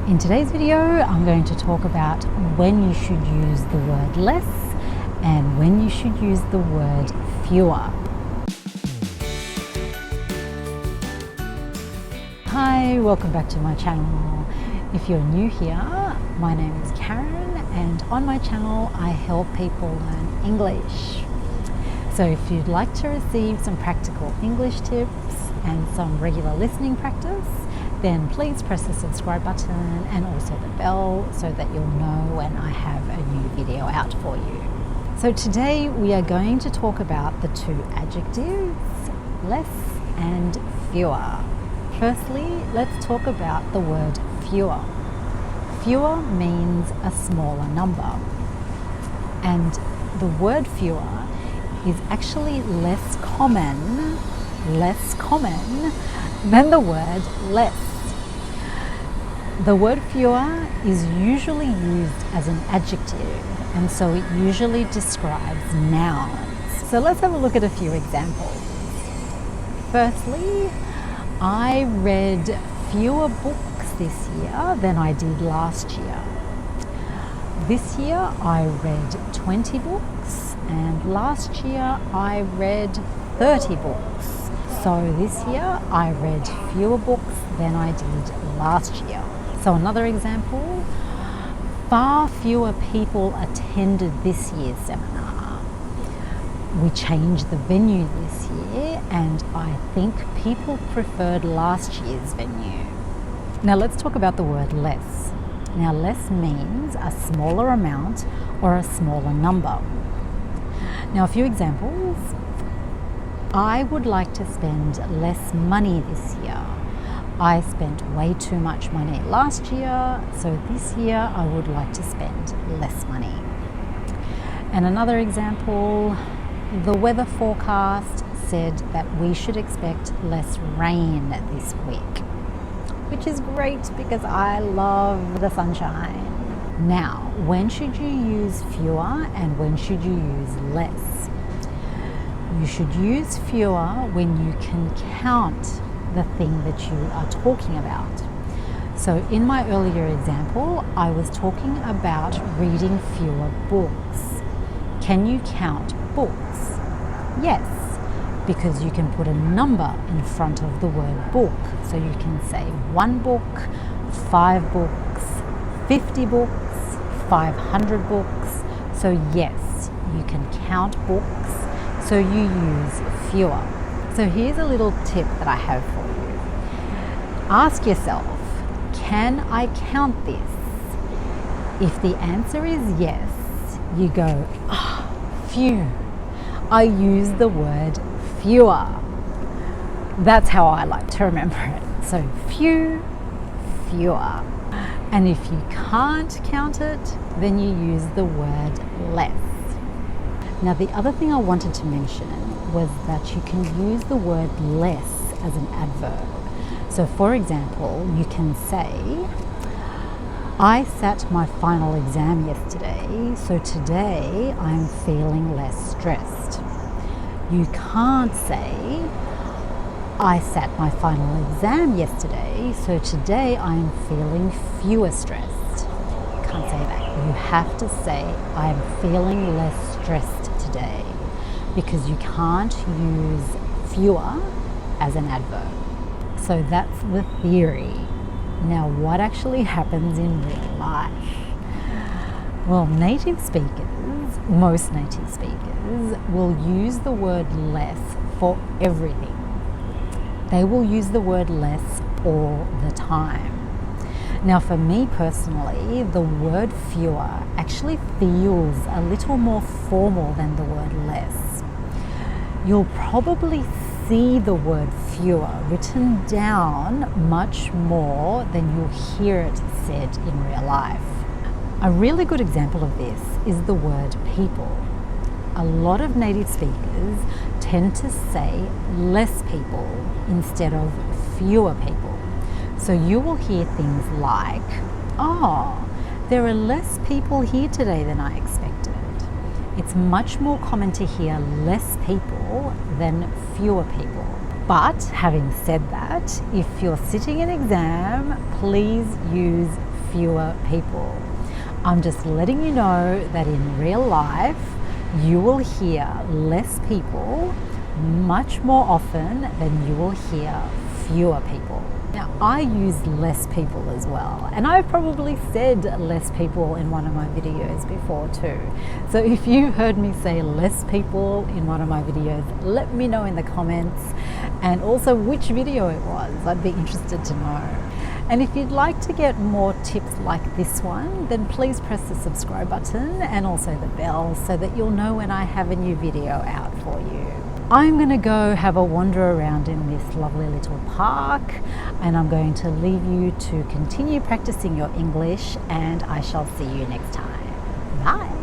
In today's video, I'm going to talk about when you should use the word less and when you should use the word fewer. Hi, welcome back to my channel. If you're new here, my name is Karen, and on my channel I help people learn English. So if you'd like to receive some practical English tips and some regular listening practice, then please press the subscribe button and also the bell so that you'll know when I have a new video out for you. So today we are going to talk about the two adjectives, less and fewer. Firstly, let's talk about the word fewer. Fewer means a smaller number, and the word fewer is actually less common than the word less. The word fewer is usually used as an adjective, and so it usually describes nouns. So let's have a look at a few examples. Firstly, I read fewer books this year than I did last year. This year I read 20 books, and last year I read 30 books. So this year I read fewer books than I did last year. So another example, far fewer people attended this year's seminar. We changed the venue this year, and I think people preferred last year's venue. Now let's talk about the word less. Now less means a smaller amount or a smaller number. Now a few examples. I would like to spend less money this year. I spent way too much money last year, so this year I would like to spend less money. And another example, the weather forecast said that we should expect less rain this week, which is great because I love the sunshine. Now, when should you use fewer and when should you use less? You should use fewer when you can count the thing that you are talking about. So in my earlier example, I was talking about reading fewer books. Can you count books? Yes, because you can put a number in front of the word book. So you can say 1 book, 5 books, 50 books, 500 books. So yes, you can count books, so you use fewer. So here's a little tip that I have for you. Ask yourself, can I count this? If the answer is yes, you go, phew, I use the word fewer. That's how I like to remember it. So few, fewer. And if you can't count it, then you use the word less. Now the other thing I wanted to mention was that you can use the word less as an adverb. So for example, you can say, I sat my final exam yesterday, so today I'm feeling less stressed. You can't say, I sat my final exam yesterday, so today I'm feeling fewer stressed. You can't say that. You have to say, I'm feeling less stressed today, because you can't use fewer as an adverb. So that's the theory. Now what actually happens in real life? Well, most native speakers will use the word less for everything. They will use the word less all the time. Now for me personally, the word fewer actually feels a little more formal than the word less. You'll probably see the word fewer written down much more than you'll hear it said in real life. A really good example of this is the word people. A lot of native speakers tend to say less people instead of fewer people. So you will hear things like, there are less people here today than I expected. It's much more common to hear less people than fewer people. But having said that, if you're sitting an exam, please use fewer people. I'm just letting you know that in real life, you will hear less people much more often than you will hear fewer people. Now, I use less people as well, and I've probably said less people in one of my videos before too. So if you heard me say less people in one of my videos, let me know in the comments, and also which video it was. I'd be interested to know. And if you'd like to get more tips like this one, then please press the subscribe button and also the bell so that you'll know when I have a new video out for you. I'm going to go have a wander around in this lovely little park, and I'm going to leave you to continue practicing your English, and I shall see you next time. Bye.